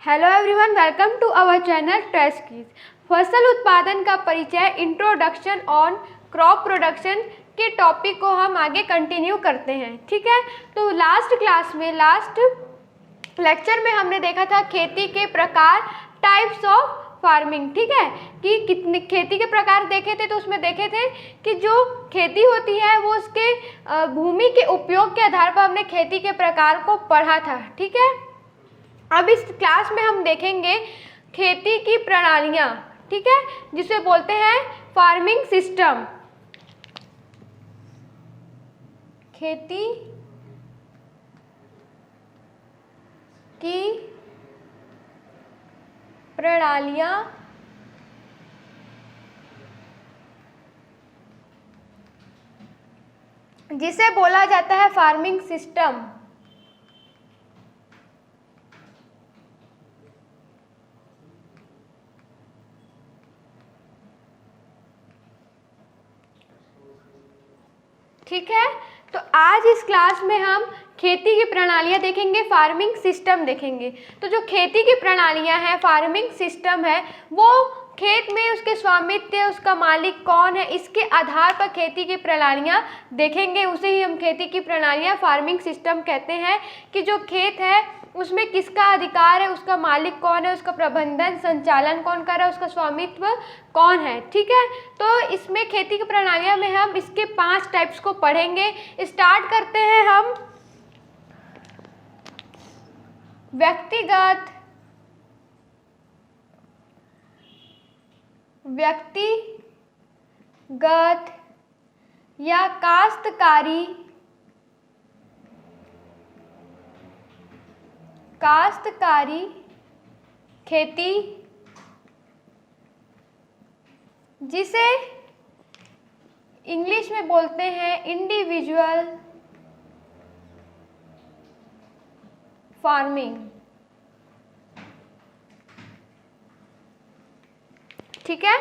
Hello everyone, welcome to our channel test quiz. फसल उत्पादन का परिचय, इंट्रोडक्शन ऑन क्रॉप प्रोडक्शन के टॉपिक को हम आगे कंटिन्यू करते हैं। ठीक है, तो लास्ट लेक्चर में हमने देखा था खेती के प्रकार, टाइप्स ऑफ फार्मिंग। ठीक है, कि कितने खेती के प्रकार देखे थे, तो उसमें देखे थे कि जो खेती होती है वो उसके भूमि के उपयोग के आधार पर हमने खेती के प्रकार को पढ़ा था। ठीक है, अब इस क्लास में हम देखेंगे खेती की प्रणालियाँ। ठीक है, जिसे बोलते हैं फार्मिंग सिस्टम। खेती की प्रणालियाँ जिसे बोला जाता है फार्मिंग सिस्टम। ठीक है, तो आज इस क्लास में हम खेती की प्रणालियाँ देखेंगे, फार्मिंग सिस्टम देखेंगे। तो जो खेती की प्रणालियाँ हैं, फार्मिंग सिस्टम है, वो खेत में उसके स्वामित्व, उसका मालिक कौन है, इसके आधार पर खेती की प्रणालियाँ देखेंगे। उसे ही हम खेती की प्रणालियाँ, फार्मिंग सिस्टम कहते हैं। कि जो खेत है उसमें किसका अधिकार है, उसका मालिक कौन है, उसका प्रबंधन संचालन कौन कर रहा है, उसका स्वामित्व कौन है। ठीक है, तो इसमें खेती की प्रणालियाँ में हम इसके 5 टाइप्स को पढ़ेंगे। स्टार्ट करते हैं हम व्यक्तिगत या काश्तकारी खेती, जिसे इंग्लिश में बोलते हैं इंडिविजुअल फार्मिंग। ठीक है,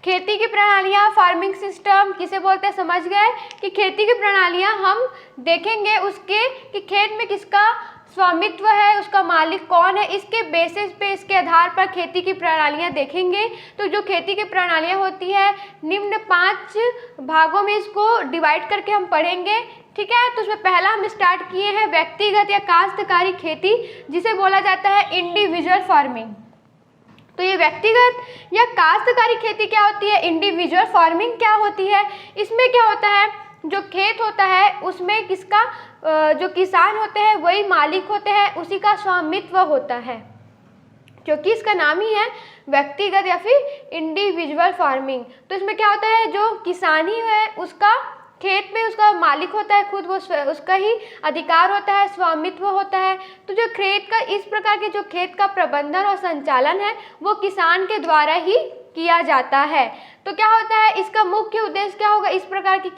खेती की प्रणालियाँ, फार्मिंग सिस्टम किसे बोलते हैं समझ गए। कि खेती की प्रणालियाँ हम देखेंगे उसके कि खेत में किसका स्वामित्व है, उसका मालिक कौन है, इसके बेसिस पे, इसके आधार पर खेती की प्रणालियाँ देखेंगे। तो जो खेती की प्रणालियाँ होती है, निम्न 5 भागों में इसको डिवाइड करके हम पढ़ेंगे। ठीक है, तो उसमें पहला हम स्टार्ट किए हैं व्यक्तिगत या काश्तकारी खेती, जिसे बोला जाता है इंडिविजुअल फार्मिंग। तो ये व्यक्तिगत या काश्तकारी खेती क्या होती है, इंडिविजुअल फार्मिंग क्या होती है। इसमें क्या होता है, जो खेत होता है उसमें किसका जो किसान होते हैं वही मालिक होते हैं, उसी का स्वामित्व होता है, क्योंकि इसका नाम ही है व्यक्तिगत या फिर इंडिविजुअल फार्मिंग। तो इसमें क्या होता है, जो किसान ही है उसका खेत में उसका मालिक होता है, खुद वो उसका ही अधिकार होता है, स्वामित्व होता है। तो जो खेत का इस प्रकार के जो खेत का प्रबंधन और संचालन है वो किसान के द्वारा ही किया जाता है। तो क्या होता है, इसका मुख्य उद्देश्य क्या होगा, इस प्रकार की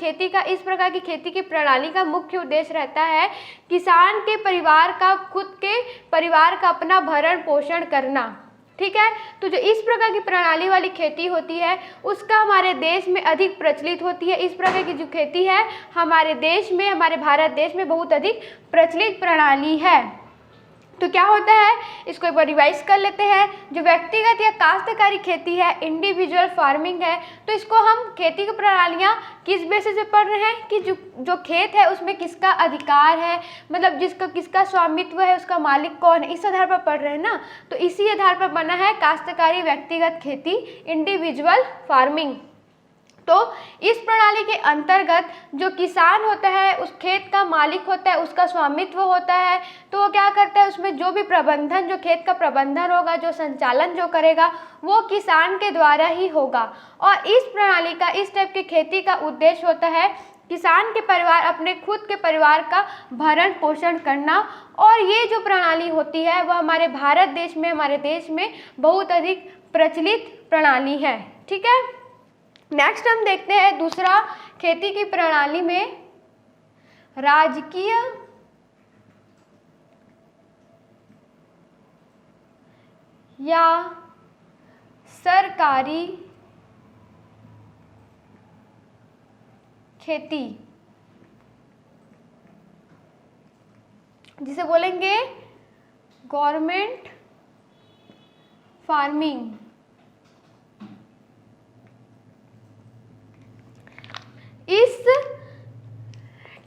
खेती की प्रणाली का मुख्य उद्देश्य रहता है किसान के परिवार का, खुद के परिवार का अपना भरण पोषण करना। ठीक है, तो जो इस प्रकार की प्रणाली वाली खेती होती है उसका हमारे देश में अधिक प्रचलित होती है। इस प्रकार की जो खेती है हमारे देश में, हमारे भारत देश में बहुत अधिक प्रचलित प्रणाली है। तो क्या होता है, इसको एक बार रिवाइज कर लेते हैं। जो व्यक्तिगत या काश्तकारी खेती है, इंडिविजुअल फार्मिंग है, तो इसको हम खेती की प्रणालियाँ किस बेसिस पे पढ़ रहे हैं कि जो खेत है उसमें किसका अधिकार है, मतलब किसका स्वामित्व है, उसका मालिक कौन है, इस आधार पर पढ़ रहे हैं ना। तो इसी आधार पर बना है काश्तकारी व्यक्तिगत खेती, इंडिविजुअल फार्मिंग। तो इस प्रणाली के अंतर्गत जो किसान होता है उस खेत का मालिक होता है, उसका स्वामित्व होता है। तो वो क्या करता है, उसमें जो भी प्रबंधन, जो खेत का प्रबंधन होगा, जो संचालन जो करेगा वो किसान के द्वारा ही होगा। और इस प्रणाली का, इस टाइप की खेती का उद्देश्य होता है किसान के परिवार, अपने खुद के परिवार का भरण पोषण करना। और ये जो प्रणाली होती है वह हमारे भारत देश में, हमारे देश में बहुत अधिक प्रचलित प्रणाली है। ठीक है, नेक्स्ट हम देखते हैं दूसरा खेती की प्रणाली में राजकीय या सरकारी खेती, जिसे बोलेंगे गवर्नमेंट फार्मिंग। इस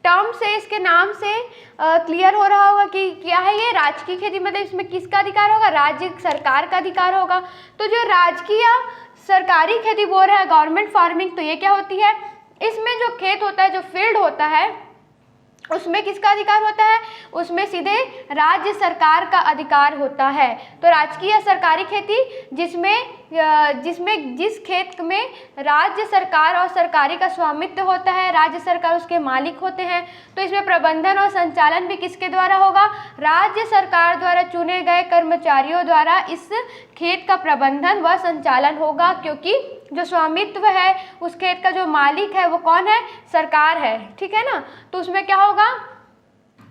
टर्म से, इसके नाम से क्लियर हो रहा होगा कि क्या है ये राजकीय खेती, मतलब इसमें किसका अधिकार होगा, राज्य सरकार का अधिकार होगा। तो जो राजकीय सरकारी खेती बोल रहा है गवर्नमेंट फार्मिंग, तो ये क्या होती है, इसमें जो खेत होता है, जो फील्ड होता है, उसमें किसका अधिकार होता है, उसमें सीधे राज्य सरकार का अधिकार होता है। तो राजकीय सरकारी खेती जिस खेत में राज्य सरकार और सरकारी का स्वामित्व होता है, राज्य सरकार उसके मालिक होते हैं, तो इसमें प्रबंधन और संचालन भी किसके द्वारा होगा, राज्य सरकार द्वारा चुने गए कर्मचारियों द्वारा इस खेत का प्रबंधन व संचालन होगा, क्योंकि जो स्वामित्व है उस खेत का जो मालिक है वो कौन है, सरकार है, ठीक है ना। तो उसमें क्या होगा,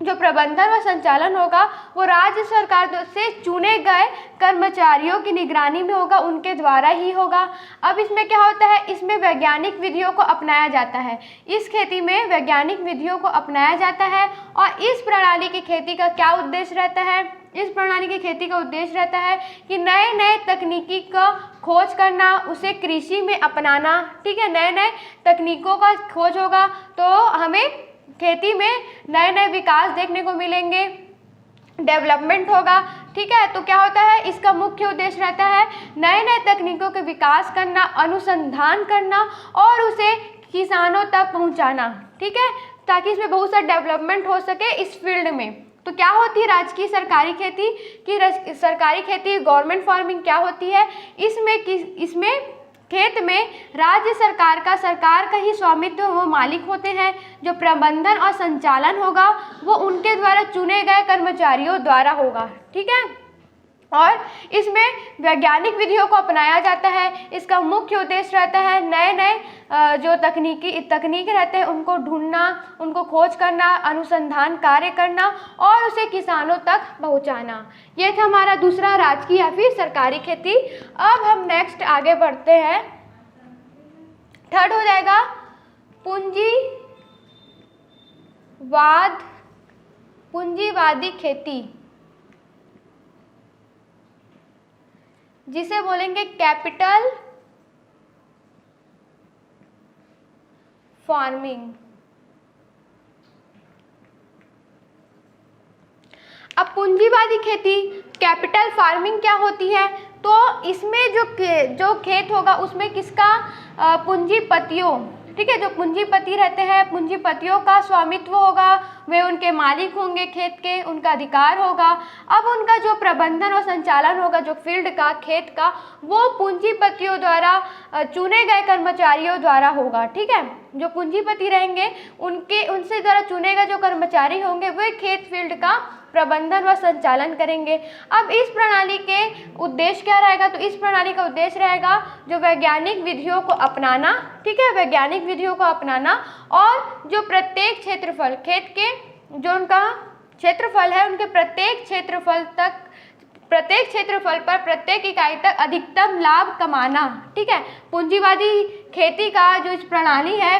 जो प्रबंधन व संचालन होगा वो राज्य सरकार से चुने गए कर्मचारियों की निगरानी में होगा, उनके द्वारा ही होगा। अब इसमें क्या होता है, इसमें वैज्ञानिक विधियों को अपनाया जाता है, इस खेती में वैज्ञानिक विधियों को अपनाया जाता है। और इस प्रणाली की खेती का क्या उद्देश्य रहता है, इस प्रणाली की खेती का उद्देश्य रहता है कि नए नए तकनीकी का खोज करना, उसे कृषि में अपनाना, ठीक है, नए नए तकनीकों का खोज होगा तो हमें खेती में नए नए विकास देखने को मिलेंगे, डेवलपमेंट होगा, ठीक है। तो क्या होता है, इसका मुख्य उद्देश्य रहता है नए नए तकनीकों के विकास करना, अनुसंधान करना और उसे किसानों तक पहुंचाना, ठीक है, ताकि इसमें बहुत सा डेवलपमेंट हो सके इस फील्ड में। तो क्या होती है राजकीय सरकारी खेती की, सरकारी खेती गवर्नमेंट फार्मिंग क्या होती है, इसमें खेत में राज्य सरकार का ही स्वामित्व वो मालिक होते हैं, जो प्रबंधन और संचालन होगा वो उनके द्वारा चुने गए कर्मचारियों द्वारा होगा, ठीक है। और इसमें वैज्ञानिक विधियों को अपनाया जाता है, इसका मुख्य उद्देश्य रहता है नए नए जो तकनीक रहते हैं उनको ढूंढना, उनको खोज करना, अनुसंधान कार्य करना और उसे किसानों तक पहुंचाना। ये था हमारा दूसरा राजकीय या फिर सरकारी खेती। अब हम नेक्स्ट आगे बढ़ते हैं, थर्ड हो जाएगा पूंजीवादी खेती, जिसे बोलेंगे कैपिटल फार्मिंग। अब पूंजीवादी खेती कैपिटल फार्मिंग क्या होती है, तो इसमें जो खेत होगा उसमें किसका, पूंजीपतियों, ठीक है, जो पूंजीपति रहते हैं पूंजीपतियों का स्वामित्व होगा, वे उनके मालिक होंगे खेत के, उनका अधिकार होगा। अब उनका जो प्रबंधन और संचालन होगा जो फील्ड का, खेत का, वो पूंजीपतियों द्वारा चुने गए कर्मचारियों द्वारा होगा, ठीक है। जो पूंजीपति रहेंगे उनसे द्वारा चुने गए जो कर्मचारी होंगे वे खेत फील्ड का प्रबंधन व संचालन करेंगे। अब इस प्रणाली के उद्देश्य क्या रहेगा, तो इस प्रणाली का उद्देश्य रहेगा जो वैज्ञानिक विधियों को अपनाना, ठीक है, वैज्ञानिक विधियों को अपनाना और जो प्रत्येक क्षेत्रफल, खेत के जो उनका क्षेत्रफल है उनके प्रत्येक क्षेत्रफल पर प्रत्येक इकाई तक अधिकतम लाभ कमाना, ठीक है। पूंजीवादी खेती का जो इस प्रणाली है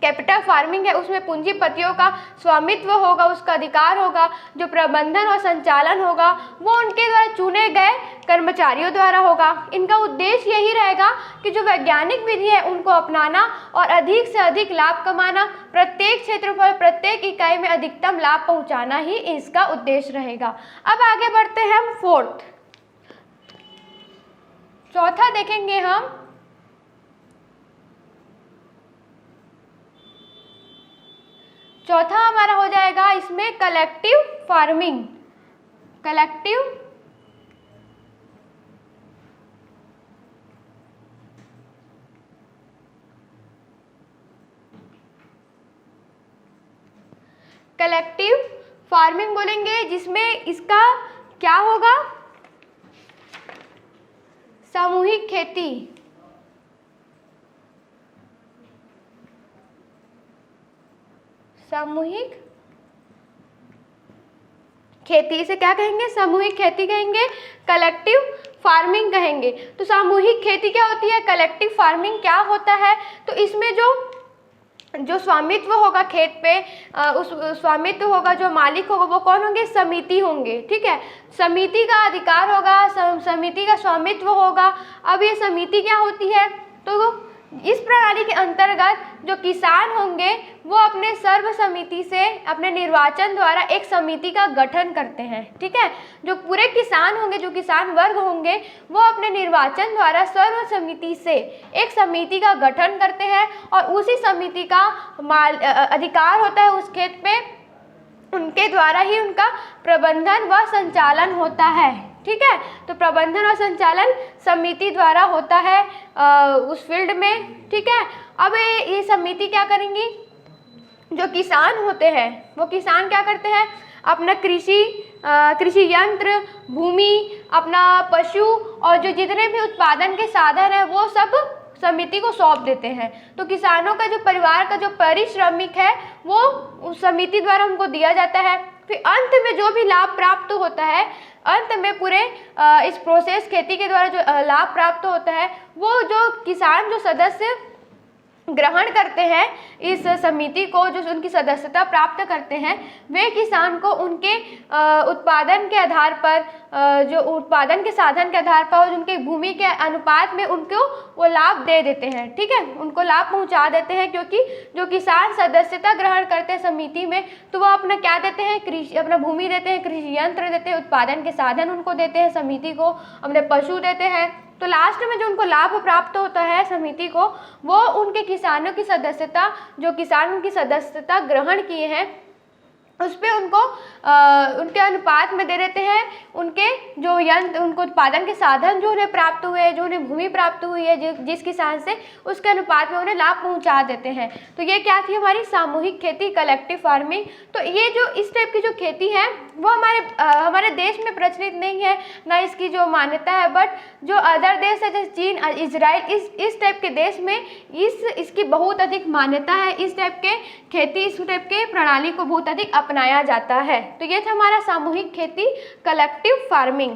कैपिटल फार्मिंग है उसमें पूंजीपतियों का स्वामित्व होगा, उसका अधिकार होगा, जो प्रबंधन और संचालन होगा वो उनके द्वारा चुने गए कर्मचारियों द्वारा होगा। इनका उद्देश्य यही रहेगा कि जो वैज्ञानिक विधि है उनको अपनाना और अधिक से अधिक लाभ कमाना, प्रत्येक क्षेत्रफल प्रत्येक इकाई में अधिकतम लाभ पहुंचाना ही इसका उद्देश्य रहेगा। अब आगे बढ़ते हैं हम फोर्थ, चौथा देखेंगे हम चौथा हमारा हो जाएगा इसमें कलेक्टिव फार्मिंग। कलेक्टिव फार्मिंग बोलेंगे जिसमें इसका क्या होगा, सामूहिक खेती, सामूहिक खेती, इसे क्या कहेंगे, सामूहिक खेती कहेंगे, कलेक्टिव फार्मिंग कहेंगे। तो सामूहिक खेती क्या होती है, कलेक्टिव फार्मिंग क्या होता है, तो इसमें जो जो स्वामित्व होगा खेत पे, उस स्वामित्व होगा, जो मालिक होगा वो कौन होंगे? समिति होंगे। ठीक है, समिति का अधिकार होगा, समिति का स्वामित्व होगा। अब ये समिति क्या होती है? तो इस प्रणाली के अंतर्गत जो किसान होंगे वो अपने सर्व समिति से अपने निर्वाचन द्वारा एक समिति का गठन करते हैं। ठीक है, जो पूरे किसान होंगे, जो किसान वर्ग होंगे, वो अपने निर्वाचन द्वारा सर्व समिति से एक समिति का गठन करते हैं और उसी समिति का अधिकार होता है उस खेत पे, उनके द्वारा ही उनका प्रबंधन व संचालन होता है। ठीक है, तो प्रबंधन और संचालन समिति द्वारा होता है उस फील्ड में। ठीक है, अब ये समिति क्या करेंगी? जो किसान होते हैं वो किसान क्या करते हैं? अपना कृषि यंत्र, भूमि, अपना पशु और जो जितने भी उत्पादन के साधन है वो सब समिति को सौंप देते हैं। तो किसानों का जो परिवार का जो पारिश्रमिक है वो उस समिति द्वारा उनको दिया जाता है। फिर अंत में जो भी लाभ प्राप्त होता है, अंत में पूरे इस प्रोसेस खेती के द्वारा जो लाभ प्राप्त होता है वो जो किसान, जो सदस्य ग्रहण करते हैं इस समिति को, जो उनकी सदस्यता प्राप्त करते हैं, वे किसान को उनके उत्पादन के आधार पर, जो उत्पादन के साधन के आधार पर और उनके भूमि के अनुपात में उनको वो लाभ दे देते हैं। ठीक है, उनको लाभ पहुंचा देते हैं, क्योंकि जो किसान सदस्यता ग्रहण करते हैं समिति में तो वो अपना क्या देते हैं? कृषि, अपना भूमि देते हैं, कृषि यंत्र देते हैं, उत्पादन के साधन उनको देते हैं समिति को, अपने पशु देते हैं। तो लास्ट में जो उनको लाभ प्राप्त होता है समिति को, वो उनके किसानों की सदस्यता, जो किसान उनकी सदस्यता ग्रहण किए हैं उस पर उनको उनके अनुपात में दे देते हैं। उनके जो यंत्र, उनको उत्पादन के साधन जो उन्हें प्राप्त हुए हैं, जो उन्हें भूमि प्राप्त हुई है जिस किसान से, उसके अनुपात में उन्हें लाभ पहुंचा देते हैं। तो ये क्या थी? हमारी सामूहिक खेती, कलेक्टिव फार्मिंग। तो ये जो इस टाइप की जो खेती है वो हमारे देश में प्रचलित नहीं है, ना इसकी जो मान्यता है, बट जो अदर देश है जैसे चीन, इजराइल, इस टाइप के देश में इसकी बहुत अधिक मान्यता है। इस टाइप के खेती, इस टाइप के प्रणाली को बहुत अधिक अपनाया जाता है। तो ये था हमारा सामूहिक खेती, कलेक्टिव फार्मिंग।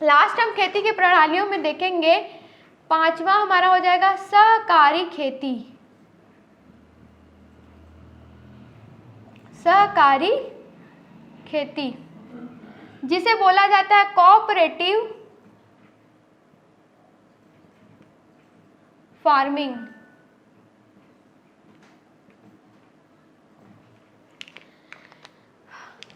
लास्ट हम खेती की प्रणालियों में देखेंगे, पांचवा हमारा हो जाएगा सहकारी खेती। सहकारी खेती जिसे बोला जाता है कोऑपरेटिव फार्मिंग।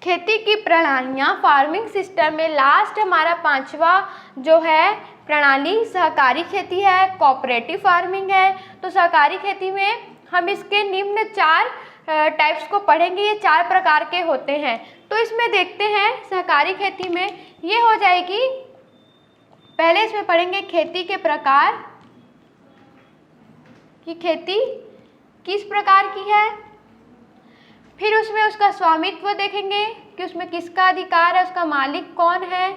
खेती की प्रणालियाँ, फार्मिंग सिस्टम में लास्ट हमारा पांचवा जो है प्रणाली सहकारी खेती है, कोऑपरेटिव फार्मिंग है। तो सहकारी खेती में हम इसके निम्न 4 टाइप्स को पढ़ेंगे। ये 4 प्रकार के होते हैं। तो इसमें देखते हैं सहकारी खेती में ये हो जाएगी, पहले इसमें पढ़ेंगे खेती के प्रकार, कि खेती किस प्रकार की है। फिर उसमें उसका स्वामित्व देखेंगे कि उसमें किसका अधिकार है, उसका मालिक कौन है।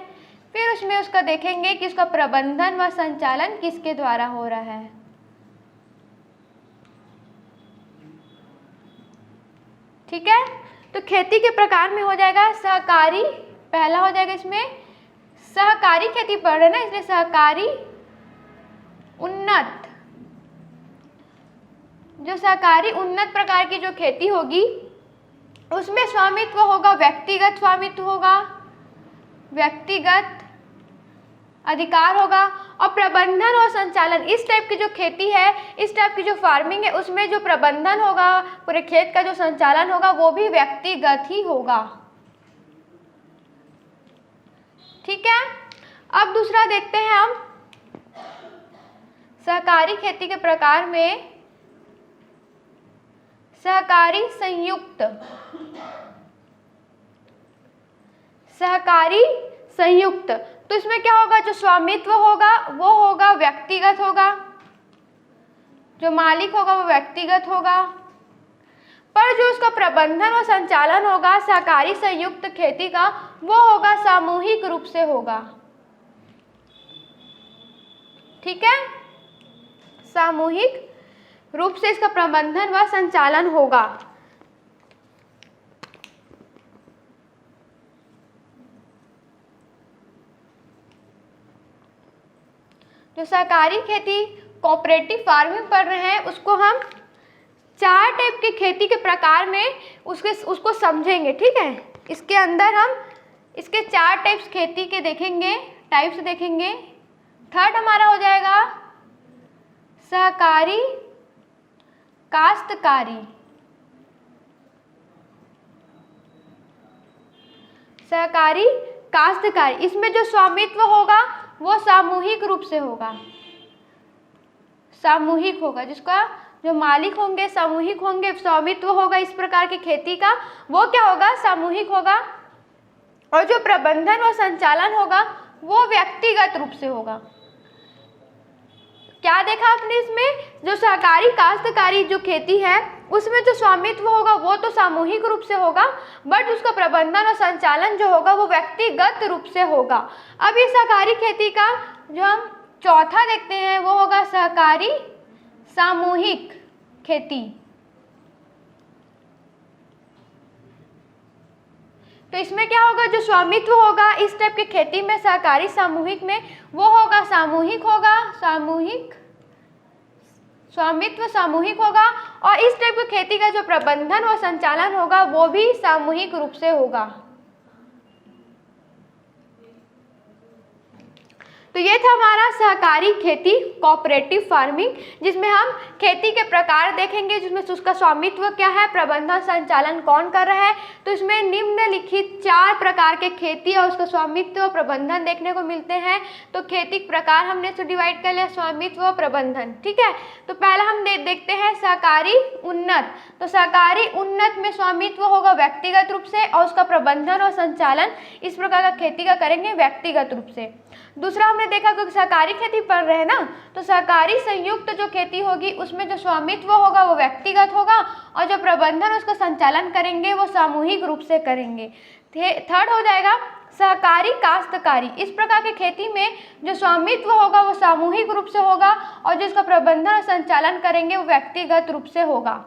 फिर उसमें उसका देखेंगे कि उसका प्रबंधन व संचालन किसके द्वारा हो रहा है। ठीक है, तो खेती के प्रकार में हो जाएगा सहकारी, पहला हो जाएगा इसमें सहकारी खेती पढ़ रहे हैं ना, इसलिए सहकारी उन्नत। जो सहकारी उन्नत प्रकार की जो खेती होगी उसमें स्वामित्व होगा, व्यक्तिगत स्वामित्व होगा, व्यक्तिगत अधिकार होगा, और प्रबंधन और संचालन, इस टाइप की जो खेती है, इस टाइप की जो फार्मिंग है, उसमें जो प्रबंधन होगा, पूरे खेत का जो संचालन होगा वो भी व्यक्तिगत ही होगा। ठीक है, अब दूसरा देखते हैं हम सहकारी खेती के प्रकार में सहकारी संयुक्त। सहकारी संयुक्त, तो इसमें क्या होगा? जो स्वामित्व होगा वो होगा व्यक्तिगत होगा, जो मालिक होगा वो व्यक्तिगत होगा, पर जो उसका प्रबंधन और संचालन होगा सहकारी संयुक्त खेती का वो होगा सामूहिक रूप से होगा। ठीक है, सामूहिक रूप से इसका प्रबंधन व संचालन होगा। जो सहकारी खेती कोऑपरेटिव फार्मिंग पढ़ रहे हैं उसको हम 4 टाइप की खेती के प्रकार में उसको समझेंगे, ठीक है। इसके अंदर हम इसके 4 टाइप्स खेती के देखेंगे, टाइप्स देखेंगे। थर्ड हमारा हो जाएगा सहकारी काश्तकारी। सहकारी काश्तकारी, इसमें जो स्वामित्व होगा वो सामूहिक रूप से होगा, सामूहिक होगा, जिसका जो मालिक होंगे सामूहिक होंगे, स्वामित्व होगा इस प्रकार की खेती का, वो क्या होगा, सामूहिक होगा। और जो प्रबंधन व संचालन होगा वो व्यक्तिगत रूप से होगा। क्या देखा आपने इसमें, जो सहकारी काश्तकारी जो खेती है उसमें जो स्वामित्व होगा वो तो सामूहिक रूप से होगा, बट उसका प्रबंधन और संचालन जो होगा वो व्यक्तिगत रूप से होगा। अब ये सहकारी खेती का जो हम चौथा देखते हैं वो होगा सहकारी सामूहिक खेती। तो इसमें क्या होगा, जो स्वामित्व होगा इस टाइप की खेती में सहकारी सामूहिक में वो होगा सामूहिक होगा, सामूहिक स्वामित्व सामूहिक होगा। और इस टाइप की खेती का जो प्रबंधन और संचालन होगा वो भी सामूहिक रूप से होगा। तो ये था हमारा सहकारी खेती, कोऑपरेटिव फार्मिंग, जिसमें हम खेती के प्रकार देखेंगे, जिसमें उसका स्वामित्व क्या है, प्रबंधन संचालन कौन कर रहा है। तो इसमें निम्नलिखित 4 प्रकार के खेती और उसका स्वामित्व और प्रबंधन देखने को मिलते हैं। तो खेती के प्रकार हमने इसको डिवाइड कर लिया, स्वामित्व और प्रबंधन, ठीक है। तो पहला हम देखते हैं सहकारी उन्नत। तो सहकारी उन्नत में स्वामित्व होगा व्यक्तिगत रूप से और उसका प्रबंधन और संचालन इस प्रकार का खेती का करेंगे व्यक्तिगत रूप से। दूसरा हमने देखा कि सहकारी खेती पढ़ रहे हैं ना, तो सहकारी संयुक्त जो खेती होगी उसमें जो स्वामित्व होगा वो व्यक्तिगत होगा और जो प्रबंधन उसका संचालन करेंगे वो सामूहिक रूप से करेंगे। थर्ड हो जाएगा सहकारी काश्तकारी। इस प्रकार की खेती में जो स्वामित्व होगा वो सामूहिक रूप से होगा और जिसका प्रबंधन और संचालन करेंगे वो व्यक्तिगत रूप से होगा।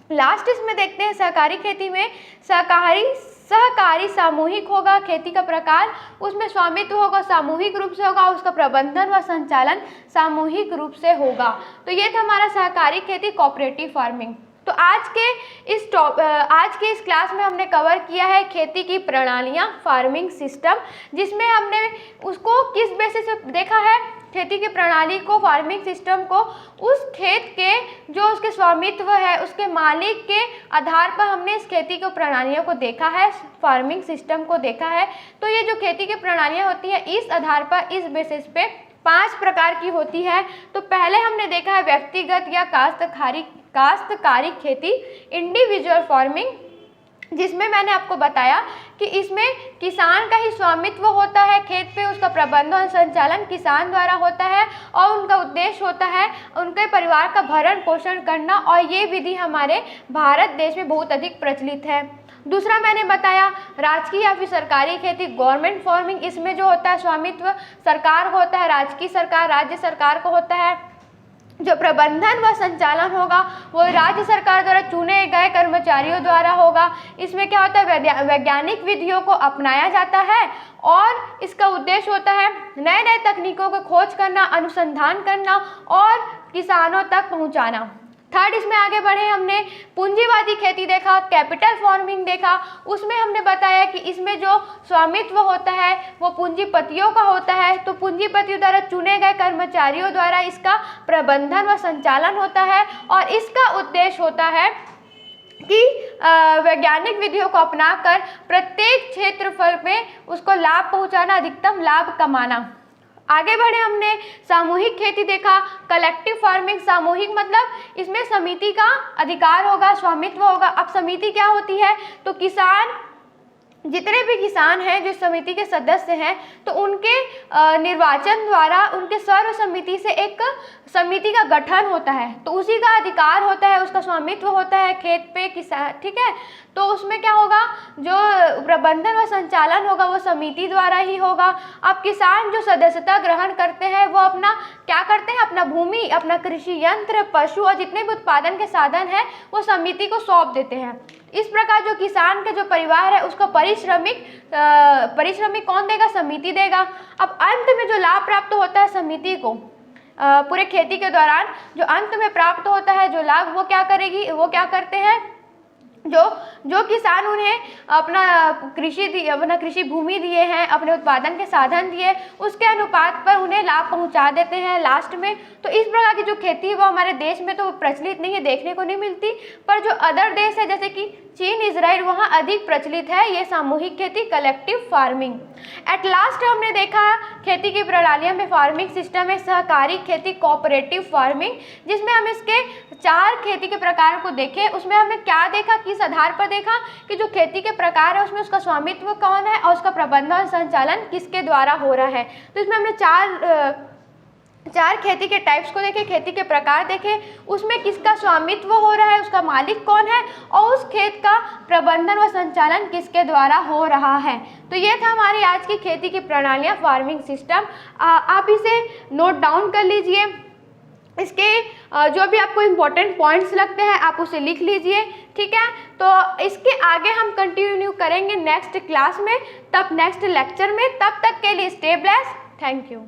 लास्ट इसमें देखते हैं सहकारी खेती में सहकारी सामूहिक होगा खेती का प्रकार, उसमें स्वामित्व होगा सामूहिक रूप से होगा, उसका प्रबंधन व संचालन सामूहिक रूप से होगा। तो ये था हमारा सहकारी खेती, कोऑपरेटिव फार्मिंग। तो आज के इस क्लास में हमने कवर किया है खेती की प्रणालियाँ, फार्मिंग सिस्टम, जिसमें हमने उसको किस बेसिस पे देखा है, खेती की प्रणाली को, फार्मिंग सिस्टम को उस खेत के जो उसके स्वामित्व है उसके मालिक के आधार पर हमने इस खेती की प्रणालियों को देखा है, फार्मिंग सिस्टम को देखा है। तो ये जो खेती की प्रणालियाँ होती हैं इस आधार पर, इस बेसिस पे 5 प्रकार की होती है। तो पहले हमने देखा है व्यक्तिगत या काश्तकारी खेती, इंडिविजुअल फार्मिंग, जिसमें मैंने आपको बताया कि इसमें किसान का ही स्वामित्व होता है खेत पे, उसका प्रबंधन और संचालन किसान द्वारा होता है और उनका उद्देश्य होता है उनके परिवार का भरण पोषण करना, और ये विधि हमारे भारत देश में बहुत अधिक प्रचलित है। दूसरा मैंने बताया राजकीय या फिर सरकारी खेती, गवर्नमेंट फार्मिंग, इसमें जो होता है स्वामित्व सरकार को होता है, राजकीय सरकार, राज्य सरकार को होता है। जो प्रबंधन व संचालन होगा वो राज्य सरकार द्वारा चुने गए कर्मचारियों द्वारा होगा। इसमें क्या होता है, वैज्ञानिक विधियों को अपनाया जाता है और इसका उद्देश्य होता है नए नए तकनीकों को खोज करना, अनुसंधान करना और किसानों तक पहुंचाना। थर्ड इसमें आगे बढ़े, हमने पूंजीवादी खेती देखा, कैपिटल फार्मिंग देखा। उसमें हमने बताया कि इसमें जो स्वामित्व होता है वो पूंजीपतियों का होता है, तो पूंजीपतियों द्वारा चुने गए कर्मचारियों द्वारा इसका प्रबंधन व संचालन होता है और इसका उद्देश्य होता है कि वैज्ञानिक विधियों को अपनाकर प्रत्येक क्षेत्रफल में उसको लाभ पहुंचाना, अधिकतम लाभ कमाना। आगे बढ़े, हमने सामूहिक खेती देखा, कलेक्टिव फार्मिंग। सामूहिक मतलब इसमें समिति का अधिकार होगा, स्वामित्व होगा। अब समिति क्या होती है, तो किसान, जितने भी किसान हैं जो समिति के सदस्य हैं, तो उनके निर्वाचन द्वारा उनके सर्व समिति से एक समिति का गठन होता है, तो उसी का अधिकार होता है, उसका स्वामित्व होता है खेत पे किसान, ठीक है। तो उसमें क्या होगा, जो प्रबंधन व संचालन होगा वो समिति द्वारा ही होगा। अब किसान जो सदस्यता ग्रहण करते हैं वो अपना क्या करते हैं, अपना भूमि, अपना कृषि यंत्र, पशु और जितने भी उत्पादन के साधन हैं वो समिति को सौंप देते हैं। इस प्रकार जो किसान का जो परिवार है उसको पारिश्रमिक कौन देगा, समिति देगा। अब अंत में जो लाभ प्राप्त होता है समिति को, पूरे खेती के दौरान जो अंत में प्राप्त होता है जो लाभ, वो क्या करते हैं, जो किसान उन्हें अपना कृषि भूमि दिए हैं, अपने उत्पादन के साधन दिए, उसके अनुपात पर उन्हें लाभ पहुंचा देते हैं लास्ट में। तो इस प्रकार की जो खेती है वो हमारे देश में तो प्रचलित नहीं है, देखने को नहीं मिलती, पर जो अदर देश है जैसे कि चीन, इजराइल, वहाँ अधिक प्रचलित है ये सामूहिक खेती, कलेक्टिव फार्मिंग। एट लास्ट हमने देखा खेती की प्रणालियों में फार्मिंग सिस्टम है सहकारी खेती, कोऑपरेटिव फार्मिंग, जिसमें हम इसके 4 खेती के प्रकार को देखें। उसमें हमने क्या देखा, किस आधार पर देखा कि जो खेती के प्रकार है उसमें उसका स्वामित्व कौन है और उसका प्रबंधन और संचालन किसके द्वारा हो रहा है। तो इसमें हमने चार खेती के टाइप्स को देखे, खेती के प्रकार देखे, उसमें किसका स्वामित्व हो रहा है, उसका मालिक कौन है और उस खेत का प्रबंधन व संचालन किसके द्वारा हो रहा है। तो ये था हमारी आज की खेती की प्रणालियाँ, फार्मिंग सिस्टम। आप इसे नोट डाउन कर लीजिए, इसके जो भी आपको इम्पोर्टेंट पॉइंट्स लगते हैं आप उसे लिख लीजिए, ठीक है। तो इसके आगे हम कंटिन्यू करेंगे नेक्स्ट क्लास में, तब नेक्स्ट लेक्चर में। तब तक के लिए स्टे ब्लेस्ड, थैंक यू।